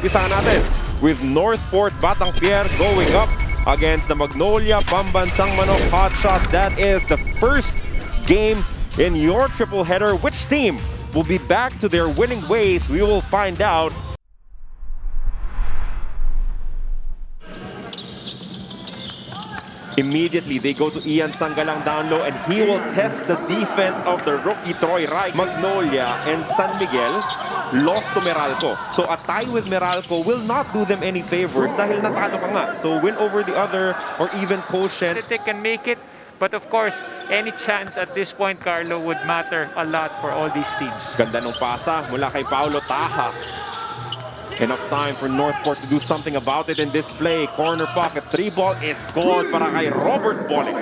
Umpisahan natin with NorthPort Batang Pier going up against the Magnolia Pambansang Manok Hotshots. That is the first game in your triple header. Which team will be back to their winning ways? We will find out. Immediately, they go to Ian Sangalang down low, and he will test the defense of the rookie Troy Reich. Magnolia and San Miguel lost to Meralco. So a tie with Meralco will not do them any favors dahil natalo ka nga. So win over the other or even quotient. They can make it, but of course, any chance at this point, Carlo, would matter a lot for all these teams. Ganda ng pasa mula kay Paulo Taha. Enough time for NorthPort to do something about it in this play. Corner pocket, 3-ball is gone para kay Robert Bolick.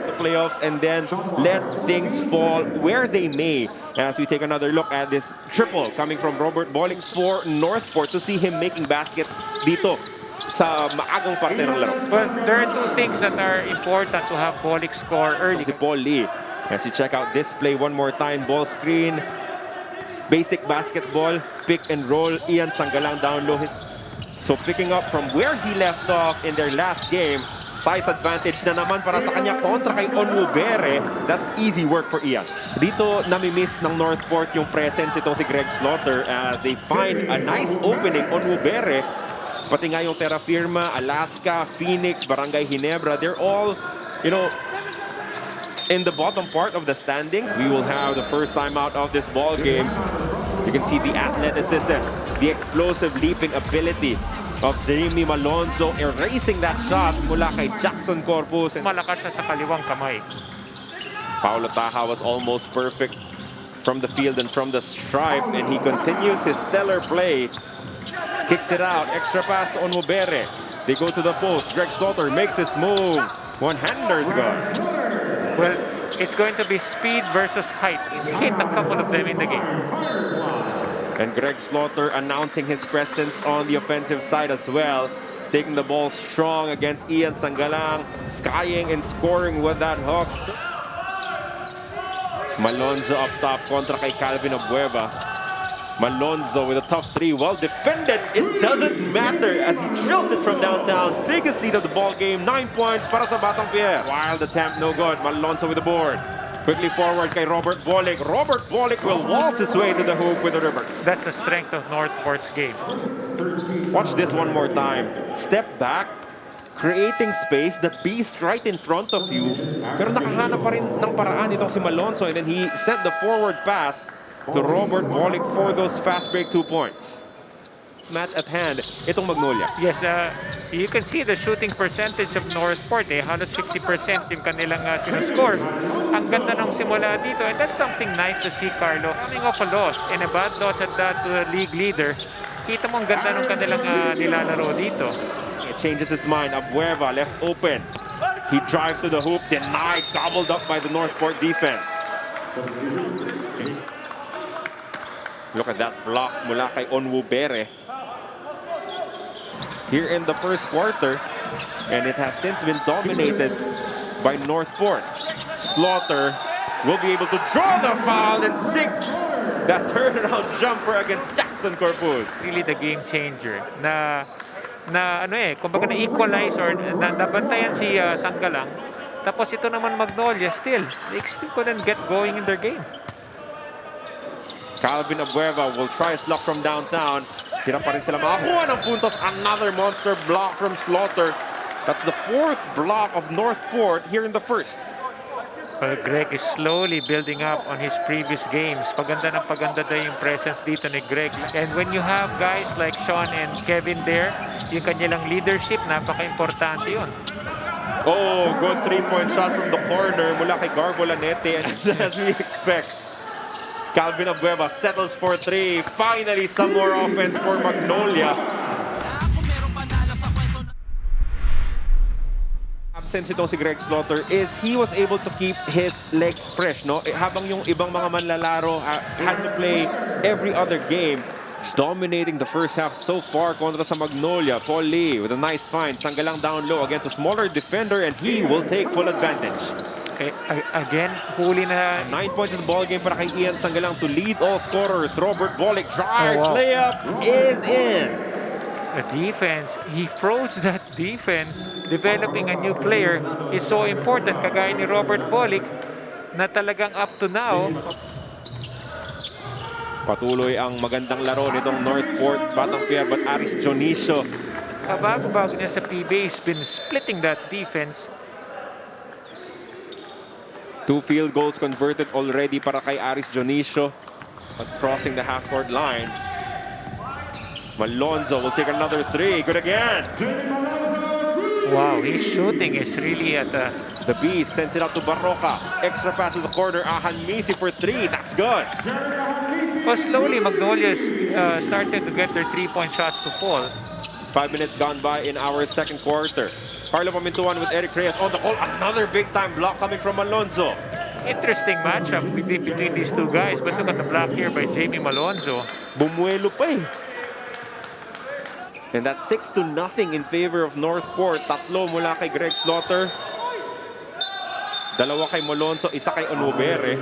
The playoffs and then let things fall where they may. As we take another look at this triple coming from Robert Bolick for NorthPort to see him making baskets dito sa maagang parte ng laro. Well, there are two things that are important to have Bolick score early. Si Paul Lee, as you check out this play one more time, ball screen. Basic basketball, pick and roll. Ian Sangalang down low. So picking up from where he left off in their last game. Size advantage na naman para sa kanya kontra kay Onwubere. That's easy work for Ian. Dito nami-miss ng NorthPort yung presence itong si Greg Slaughter as they find a nice opening. Onwubere, pati nga yung Terra Firma, Alaska, Phoenix, Barangay Ginebra, they're all, you know, in the bottom part of the standings. We will have the first time out of this ball game. You can see the athleticism, the explosive leaping ability of Jimmy Malonzo erasing that shot mula kay Jackson Corpus. Malakas siya sa kaliwang kamay. Paulo Taha was almost perfect from the field and from the stripe, and he continues his stellar play. Kicks it out, extra pass to Onwubere. They go to the post. Greg Slaughter makes his move. One-hander good. Well, it's going to be speed versus height. He's hit a couple of them in the game. And Greg Slaughter announcing his presence on the offensive side as well. Taking the ball strong against Ian Sangalang. Skying and scoring with that hook. Malonzo up top kontra kay Calvin Abueva. Malonzo with a tough three. Well defended. It doesn't matter as he drills it from downtown. Biggest lead of the ball game. 9 points para sa Batang Pier. Wild attempt, no good. Malonzo with the board. Quickly forward kay Robert Bolick. Robert Bolick will waltz his way to the hoop with the reverse. That's the strength of NorthPort's game. Watch this one more time. Step back, creating space, the beast right in front of you. Pero nakahanap pa rin ng paraan itong si Malonzo, and then he sent the forward pass to Robert Bolick for those fast break 2 points. Match at hand, itong Magnolia. Yes, you can see the shooting percentage of NorthPort. 160% yung kanilang sinascore. Ang ganda ng simula dito, and that's something nice to see, Carlo. Coming off a loss, and a bad loss at that to a league leader, kita mo ang ganda ng kanilang nilalaro dito. It changes his mind. Abueva left open. He drives to the hoop, denied, gobbled up by the NorthPort defense. Look at that block mula kay Onwubere here in the first quarter, and it has since been dominated by NorthPort. Slaughter will be able to draw the foul and sink that turnaround jumper against Jackson Corpus. Really the game changer na kumbaga na-equalize or nabantayan si Sangalang. Tapos ito naman Magnolia still couldn't get going in their game. Calvin Abueva will try his luck from downtown. Hirap pa rin sila makakuha ng puntos. Another monster block from Slaughter. That's the 4th block of NorthPort here in the first. Well, Greg is slowly building up on his previous games. Paganda na yung presence dito ni Greg. And when you have guys like Sean and Kevin there, yung kanilang leadership, napaka-importante yun. Oh, good 3-point shot from the corner mula kay Garbo Lanete. And as we expect, Calvin Abueva settles for 3. Finally, some more offense for Magnolia. Absence itong si Greg Slaughter is he was able to keep his legs fresh, no? Habang yung ibang mga manlalaro had to play every other game. Dominating the first half so far kontra sa Magnolia. Paul Lee with a nice find. Sangalang down low against a smaller defender, and he will take full advantage. Okay, again, huli na. 9 points in the ball game para kay Ian Sangalang to lead all scorers. Robert Bolick drives, layup is in. The defense, he froze that defense. Developing a new player is so important. Kagaya ni Robert Bolick na talagang up to now. Patuloy ang magandang laro nitong Northport. Batang Pierre but Aris Dionisio. Bago-bago niya sa PBA, he's been splitting that defense. 2 field goals converted already para kay Aris Dionisio. But crossing the half-court line. Malonzo will take another 3. Good again. Wow, his shooting is really at the... The Beast sends it out to Barroca. Extra pass to the corner. Ahan Misi for 3. That's good. Well, slowly, Magnolia's started to get their 3-point shots to fall. 5 minutes gone by in our second quarter. Carlo Pamintuan with Eric Reyes on the hole. Another big-time block coming from Alonzo. Interesting matchup between these two guys. But look at the block here by Jamie Malonzo. Bumuelo pa eh. And that's 6-0 in favor of Northport. Tatlo mula kay Greg Slaughter. Dalawa kay Malonzo, isa kay Onubere.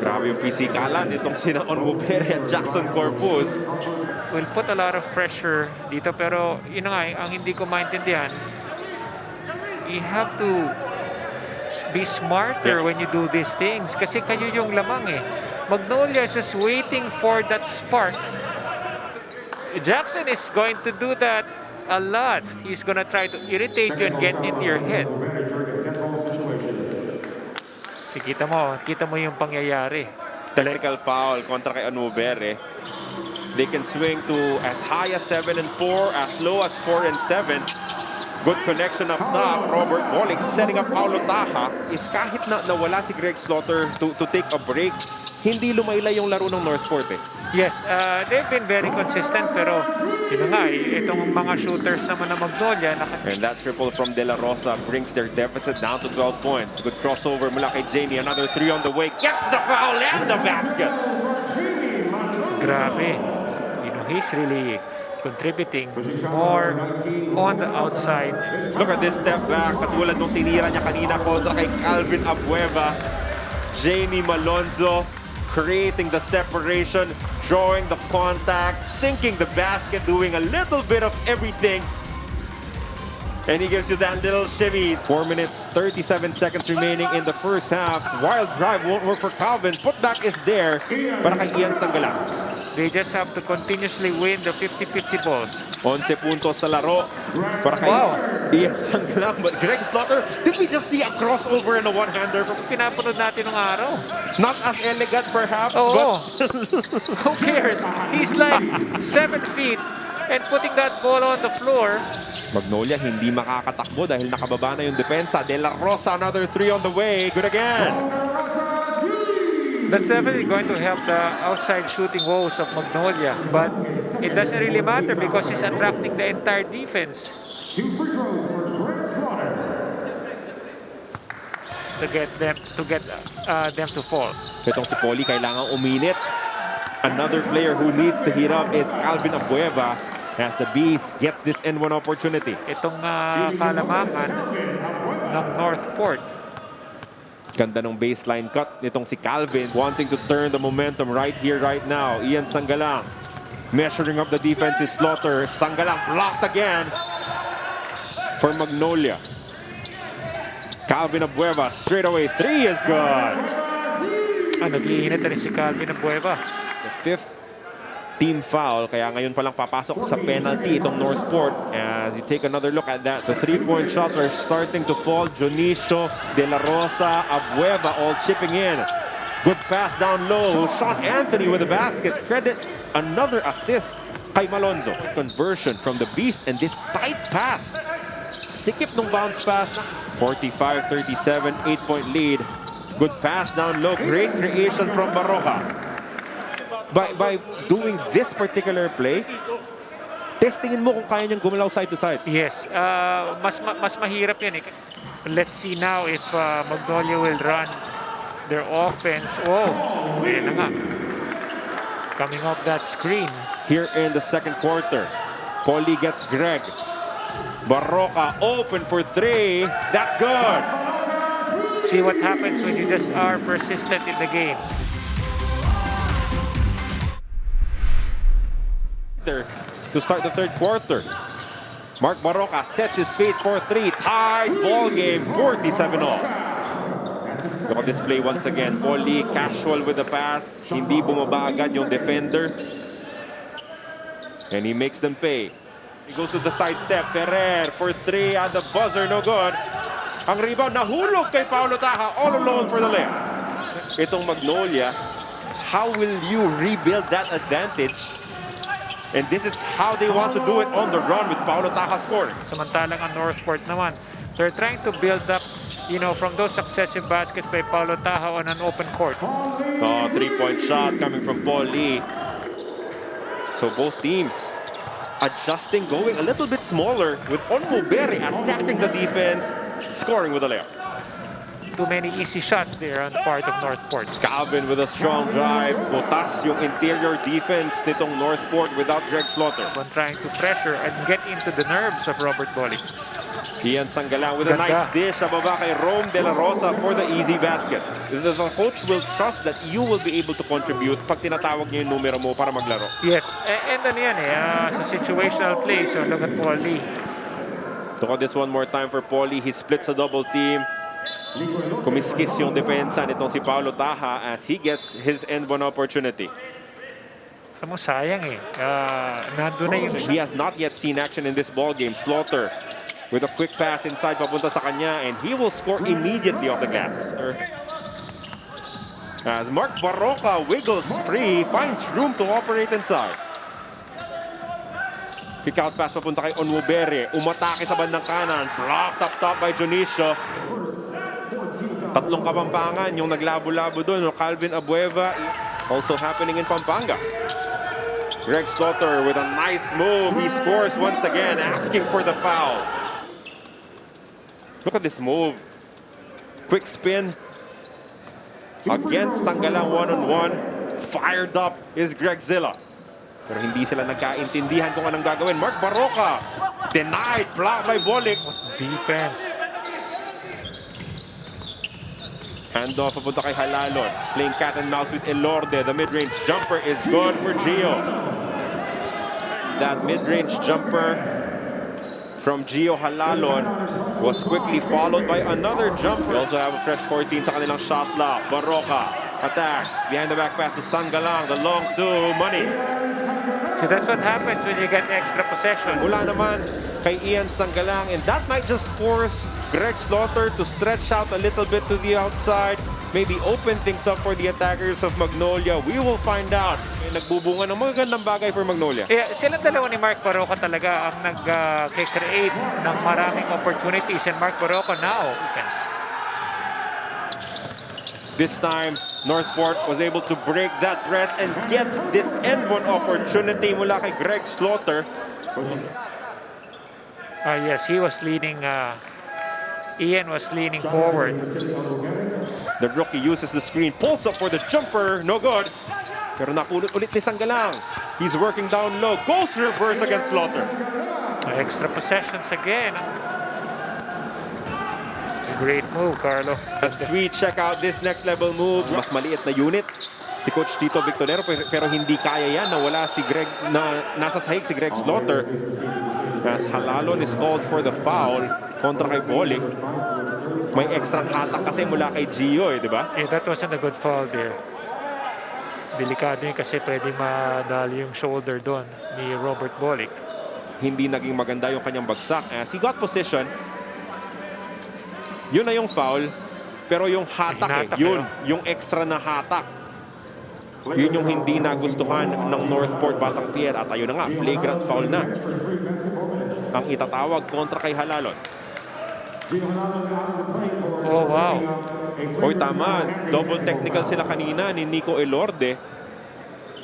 Grabe yung pisikalan nitong sina Onubere at Jackson Corpus. Will put a lot of pressure dito, pero yun nga, ang hindi ko maintindihan, you have to be smarter when you do these things kasi kayo yung lamang eh. Magnolia is just waiting for that spark. Jackson is going to do that a lot. He's gonna try to irritate you and get into your head. So, kita mo yung pangyayari. Technical foul kontra kay Onubere. They can swing to as high as 7 and 4, as low as 4 and 7. Good connection up top. Robert Bolick setting up Paulo Taha. Is kahit na nawala si Greg Slaughter to take a break, hindi lumaylay yung laro ng Northport eh. Yes, they've been very consistent, pero yun nga, itong mga shooters naman na Magnolia. And that triple from De La Rosa brings their deficit down to 12 points. Good crossover mula kay Jamie. Another 3 on the way. Gets the foul and the basket. Grabe. He's really contributing more on the outside. Look at this step back. Katulad nung tinira niya kanina kontra kay Calvin Abueva. Jamie Malonzo creating the separation, drawing the contact, sinking the basket, doing a little bit of everything. And he gives you that little shimmy. 4 minutes, 37 seconds remaining in the first half. Wild drive won't work for Calvin. Putback is there para kay Ian Sangalang. They just have to continuously win the 50-50 balls. 11 puntos sa laro para kay Ian Sangalang. But Greg Slaughter, did we just see a crossover and a one-hander? Pinapanood natin ng araw. Not as elegant perhaps, but... Who cares? He's like 7 feet and putting that ball on the floor. Magnolia hindi makakatakbo dahil nakababa na yung depensa. De La Rosa, another 3 on the way. Good again. That's definitely going to help the outside shooting woes of Magnolia. But it doesn't really matter because he's attracting the entire defense. 2 free throws for Greg Slaughter. To get them to fall. Itong si Poli kailangang uminit. Another player who needs to heat up is Calvin Abueva as the Beast gets this N1 opportunity. Itong kalamangan ng Northport. Ganda ng baseline cut nitong si Calvin, wanting to turn the momentum right here, right now. Ian Sangalang measuring up the defense is Slaughter. Sangalang blocked again for Magnolia. Calvin Abueva straight away 3 is good. Nag-iinit na rin si Calvin Abueva. The 5th team foul, kaya ngayon palang papasok sa penalty itong Northport. As you take another look at that, the 3-point shots are starting to fall. Dionisio, De La Rosa, Abueva all chipping in. Good pass down low. Sean Anthony with the basket. Credit another assist kay Malonzo. Conversion from the Beast and this tight pass. Sikip nung bounce pass. 45-37, 8-point lead. Good pass down low. Great creation from Barroca. By doing this particular play, testingin mo kung kaya niyang gumalaw side to side. Yes, mas mahirap yan eh. Let's see now if Magnolia will run their offense. Oh, ayan na nga. Coming off that screen. Here in the second quarter, Poli gets Greg. Barroca open for 3. That's good. See what happens when you just are persistent in the game. to start the third quarter. Mark Barroca sets his fate for 3. Tied ball game, 47-all. Look at this play once again. Paul Lee casual with the pass. Hindi bumaba agad yung defender. And he makes them pay. He goes to the side step. Ferrer for 3 at the buzzer, no good. Ang rebound nahulog kay Paulo Taha, all alone for the layup. Itong Magnolia, how will you rebuild that advantage? And this is how they want to do it on the run with Paulo Taha scoring. Samantalang ang NorthPort naman, they're trying to build up, from those successive baskets by Paulo Taha on an open court. Oh, 3-point shot coming from Paul Lee. So both teams adjusting, going a little bit smaller with Onmubere attacking the defense, scoring with a layup. Too many easy shots there on the part of NorthPort. Calvin with a strong drive. Butas yung interior defense nitong NorthPort without Greg Slaughter. One trying to pressure and get into the nerves of Robert Bolick. Ian Sangalang with a nice dish sa baba kay Rome De La Rosa for the easy basket. The coach will trust that you will be able to contribute pag tinatawag niya yung numero mo para maglaro. Yes, and ano yan sa situational play. So look at Paul Lee. Look at this one more time for Paul Lee. He splits a double team. Kumiskis yung depensa nitong si Paulo Taha as he gets his end one opportunity. Alam mo, sayang nandun na yung He has not yet seen action in this ball game. Slaughter with a quick pass inside papunta sa kanya, and he will score immediately off the glass. As Mark Barroca wiggles free, finds room to operate inside. Kick out pass papunta kay Onmubere. Umatake sa bandang kanan. Blocked up top by Junicio. Tatlong Kapampangan yung naglabo-labo doon. Calvin Abueva, also happening in Pampanga. Greg Slaughter with a nice move. He scores once again, asking for the foul. Look at this move. Quick spin. Against Sangalang one-on-one. Fired up is Greg Zilla. Pero hindi sila nagkaintindihan kung anong gagawin. Mark Barroca, denied, blocked by Bolick. defense. Handoff papunta kay Halalon. Playing cat and mouse with Elorde. The mid-range jumper is good for Gio. That mid-range jumper from Gio Halalon was quickly followed by another jumper. We also have a fresh 14 sa kanilang shot clock. Barroca attacks. Behind the back pass to Sangalang. The long two, money. So that's what happens when you get extra possession. Mula naman kay Ian Sangalang, and that might just force Greg Slaughter to stretch out a little bit to the outside, maybe open things up for the attackers of Magnolia. We will find out. Nagbubunga ng mga gandang bagay for Magnolia. Yeah, silang dalawa ni Mark Barroca talaga ang nag-create ng maraming opportunities, and Mark Barroca now opens. This time, NorthPort was able to break that press and get this end one opportunity mula kay Greg Slaughter. Yes, he was leaning, Ian was leaning forward. The rookie uses the screen, pulls up for the jumper, no good. Pero napulot ulit ni Sangalang. He's working down low, goes reverse against Slaughter. Extra possessions again. It's a great move, Carlo. As we check out this next level move, mas maliit na unit si Coach Tito Victorero, pero hindi kaya yan na wala si Greg, na nasa sahig si Greg Slaughter. As Halalon is called for the foul kontra kay Bolick. May extra hatak kasi mula kay Gio, di ba? Yeah, that wasn't a good foul there. Delikado yun kasi pwede madali yung shoulder doon ni Robert Bolick. Hindi naging maganda yung kanyang bagsak as he got position. Yun na yung foul, pero yung hatak yun, yung extra na hatak. Yun yung hindi nagustuhan ng NorthPort Batang Pier at ayun na nga, flagrant foul na ang itatawag kontra kay Halalon. Oh, wow. Oy, tama. Double technical sila kanina ni Nico Elorde.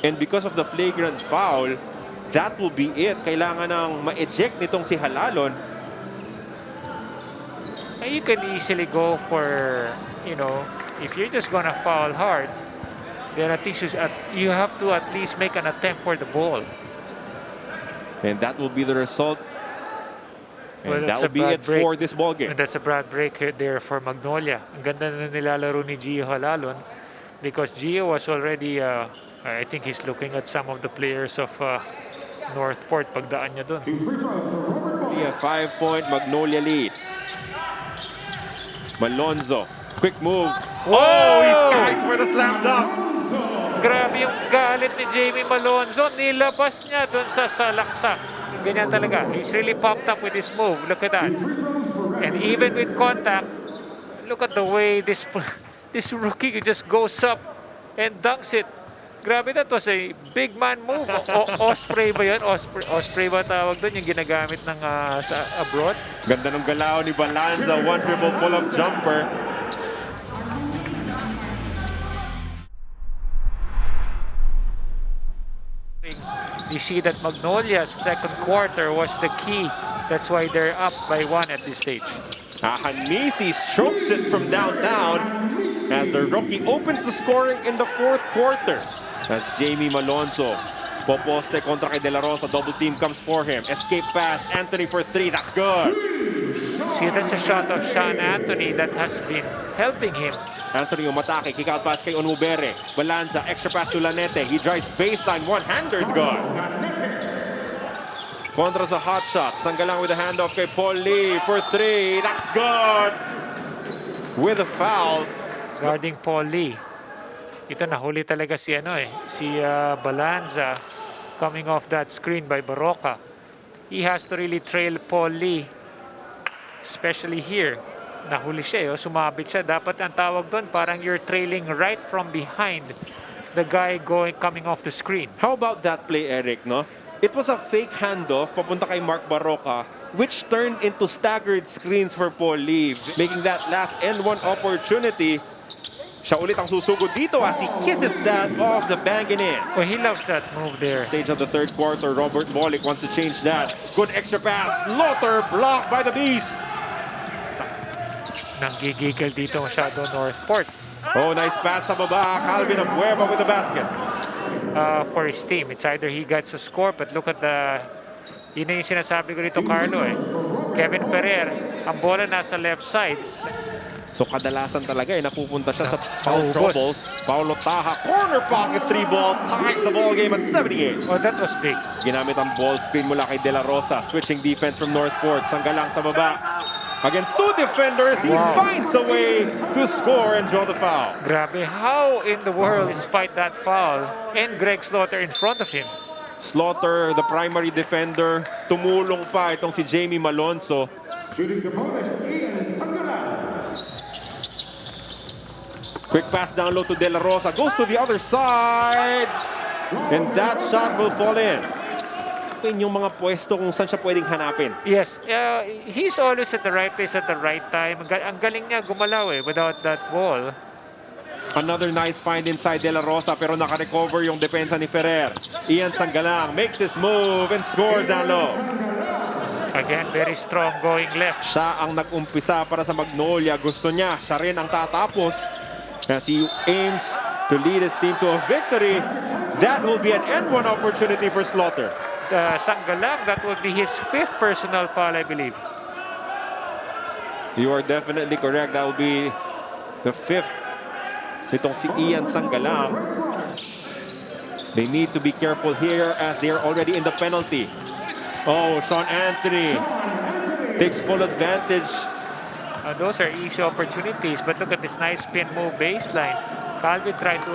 And because of the flagrant foul, that will be it. Kailangan nang ma-eject nitong si Halalon. You can easily go for, if you're just gonna foul hard, then at least you have to at least make an attempt for the ball. And that will be the result. And Well, that will be it for this ball game. And that's a bad break there for Magnolia. Ang ganda na nilalaro ni Gio Halalon because Gio was already, I think he's looking at some of the players of Northport pagdaan niya dun. 2 free throws for Robert Ball. A 5-point Magnolia lead. Malonzo, quick move. Oh, he skies for the slam dunk. Grabe yung galit ni Jamie Malonzo. Nilabas niya dun sa salaksak. Ganyan talaga. He's really pumped up with his move. Look at that. And even with contact, look at the way this rookie just goes up and dunks it. Grabe, that was a big man move. Osprey ba yun? Osprey ba tawag doon? Yung ginagamit ng sa abroad? Ganda ng galaw ni Balanza. One dribble pull-up jumper. You see that Magnolia's second quarter was the key. That's why they're up by 1 at this stage. Hanisi strokes it from downtown as the rookie opens the scoring in the fourth quarter. As Jamie Malonzo poposte kontra kay De La Rosa. Double team comes for him. Escape pass. Anthony for 3. That's good. See, that's a shot of Sean Anthony that has been helping him. Anthony umatake. Kick out pass kay Onubere. Balanza. Extra pass to Lanete. He drives baseline. One-hander is good. Kontra sa hot shot. Sanggalang with a handoff kay Paul Lee for 3. That's good. With a foul. Guarding Paul Lee. Ito nahuli talaga si Balanza coming off that screen by Baroka. He has to really trail Paul Lee, especially here. Nahuli siya, sumabit siya. Dapat ang tawag doon, parang you're trailing right from behind the guy coming off the screen. How about that play, Eric, no? It was a fake handoff papunta kay Mark Baroka, which turned into staggered screens for Paul Lee, making that last and one opportunity. Siya ulit ang susugod dito as he kisses that off the bang and in. Oh, he loves that move there. Stage of the third quarter, Robert Bolick wants to change that. Good extra pass. Lothar blocked by the Beast. Nanggigigil dito masyado Northport. Oh, nice pass sa baba. Calvin Abueva with the basket. For his team, it's either he gets a score, but look at yun na yung sinasabi ko dito, Carlo. Kevin Ferrer, ang bola nasa left side. So kadalasan talaga napupunta siya sa foul troubles. Paulo Taha, corner pocket 3-ball, ties the ball game at 78. Oh, that was big. Ginamit ang ball screen mula kay De La Rosa. Switching defense from Northport. Sanggalang sa baba. Against two defenders, he finds a way to score and draw the foul. Grabe, how in the world, despite that foul, and Greg Slaughter in front of him. Slaughter, the primary defender, tumulong pa itong si Jamie Malonzo. Shooting the bonus, Ian Sanggalang. Quick pass down low to De La Rosa. Goes to the other side. And that shot will fall in. Yun yung mga pwesto kung saan siya pwedeng hanapin. Yes, he's always at the right place at the right time. Ang galing niya gumalaw without that ball. Another nice find inside De La Rosa pero naka-recover yung depensa ni Ferrer. Ian Sanggalang makes his move and scores down low. Again, very strong going left. Siya ang nag-umpisa para sa Magnolia. Gusto niya, siya rin ang tatapos. As he aims to lead his team to a victory, that will be an N1 opportunity for Slaughter. Sanggalang, that would be his 5th personal foul, I believe. You are definitely correct. That will be the 5th. Itong si Ian Sanggalang. They need to be careful here as they are already in the penalty. Oh, Sean Anthony takes full advantage. Those are easy opportunities, but look at this nice spin move baseline. Calvin tried to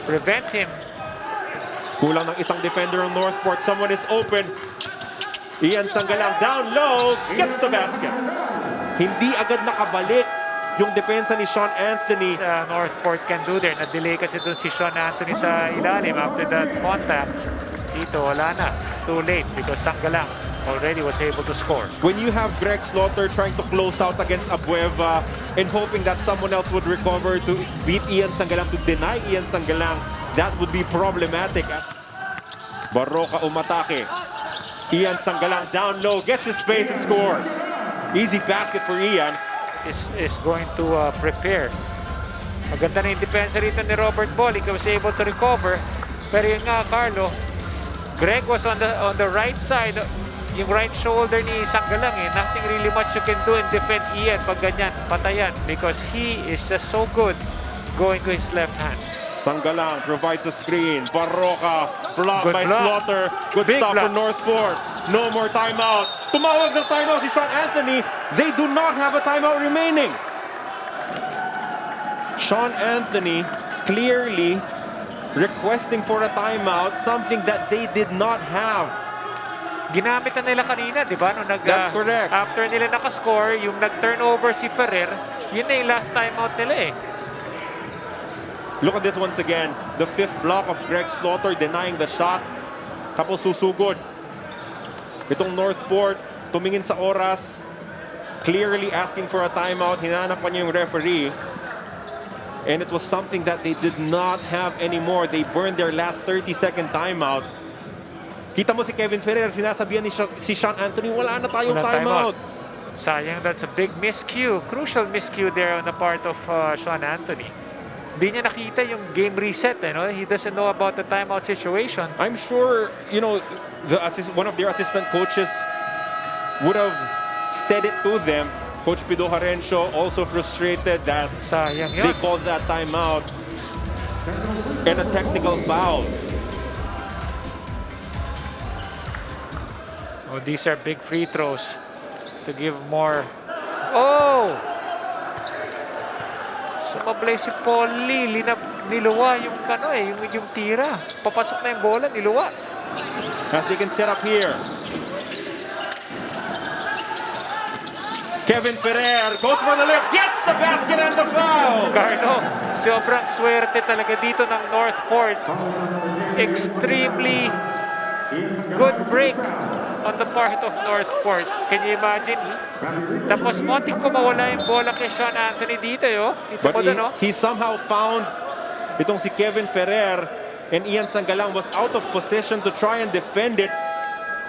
prevent him. Kulang ng isang defender on Northport. Someone is open. Ian Sanggalang down low, gets the basket. Hindi agad nakabalik yung depensa ni Sean Anthony. Northport can do there. Na-delay kasi dun si Sean Anthony sa ilalim after that contact. Dito, wala na. It's too late because Sanggalang already was able to score. When you have Greg Slaughter trying to close out against Abueva and hoping that someone else would recover to beat Ian Sanggalang, to deny Ian Sanggalang, that would be problematic. Baroka umatake. Ian Sanggalang down low, gets his space and scores. Easy basket for Ian. Is going to prepare. Maganda na yung depensa rito ni Robert Bolick. He was able to recover. Pero yun nga, Carlo, Greg was on the right side. Yung right shoulder ni Sanggalang nothing really much you can do and defend Ian pag ganyan, patayan, because he is just so good going to his left hand. Sangalang provides a screen. Barroca blocked Good by block. Slaughter. Good Big stop block. for NorthPort. No more timeout. Tumawag ng timeout si Sean Anthony. They do not have a timeout remaining. Sean Anthony clearly requesting for a timeout, something that they did not have. Ginamit na nila kanina, di ba? Nung That's correct. After nila nakascore, yung nag-turnover si Ferrer, yun na yung last timeout nila eh. Look at this once again. The fifth block of Greg Slaughter denying the shot. Tapos susugod. Itong NorthPort, tumingin sa oras. Clearly asking for a timeout. Hinanap pa niya yung referee. And it was something that they did not have anymore. They burned their last 30-second timeout. Kita mo si Kevin Ferrer, sinasabihan ni si Sean Anthony, wala na tayong Wala timeout. Sayang, that's a big miscue. Crucial miscue there on the part of Sean Anthony. Hindi niya nakita yung game reset. He doesn't know about the timeout situation. I'm sure, one of their assistant coaches would have said it to them. Coach Pido Harencio also frustrated that Sayang yun. they called that timeout and a technical foul. Oh, these are big free throws to give more. Oh! Sumablay si Paulie. Niluwa yung tira. Papasok na yung bola, niluwa. As they can set up here. Kevin Ferrer goes for the lift, gets the basket and the foul. Carlo, sobrang swerte talaga dito ng NorthPort. Extremely good break on the part of NorthPort. Can you imagine? Tapos motik ko mawala yung bola kay Sean Anthony dito, yo. Ito But mo he somehow found itong si Kevin Ferrer, and Ian Sangalang was out of position to try and defend it.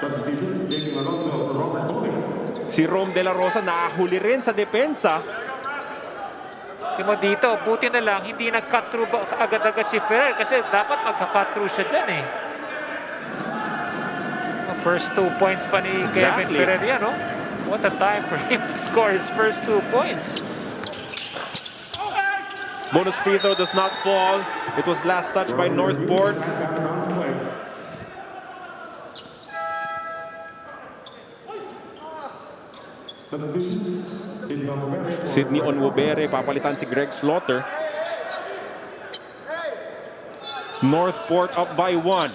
Substitution, taking Alonso for Robert Bowling. Si Rome De La Rosa nakahuli rin sa depensa. Tingnan mo dito, buti na lang hindi nag-cut through agad-agad si Ferrer kasi dapat magka-cut through siya dyan eh. First 2 points pa ni Kevin Exactly. Ferrer yan, no? What a time for him to score his first 2 points. Bonus free throw does not fall. It was last touched by NorthPort. Substitution, Sidney Onwubere, papalitan si Greg Slaughter. NorthPort up by 1.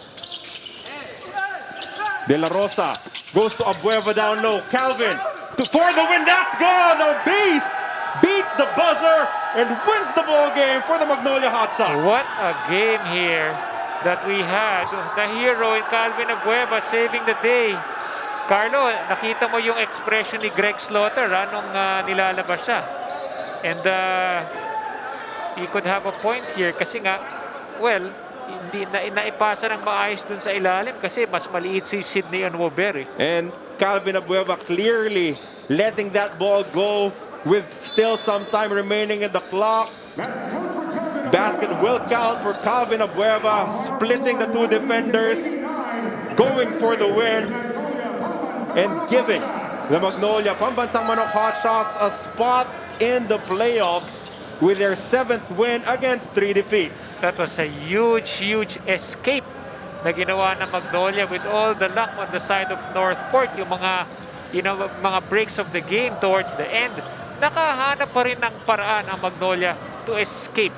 De La Rosa goes to Abueva down low. Calvin for the win. That's gone. The Beast beats the buzzer and wins the ball game for the Magnolia Hotshots. What a game here that we had. The hero in Calvin Abueva saving the day. Carlo, nakita mo yung expression ni Greg Slaughter nung nilalabas siya. And he could have a point here kasi nga, well, hindi naipasa ng maayos dun sa ilalim kasi mas maliit si Sidney Onwubere. And Calvin Abueva clearly letting that ball go with still some time remaining in the clock. Basket will count for Calvin Abueva, splitting the two defenders, going for the win, and giving the Magnolia Pambansang Manok Hotshots a spot in the playoffs with their 7th win against 3 defeats. That was a huge, huge escape na ginawa ng Magnolia with all the luck on the side of NorthPort. Yung mga breaks of the game towards the end, nakahanap pa rin ng paraan ang Magnolia to escape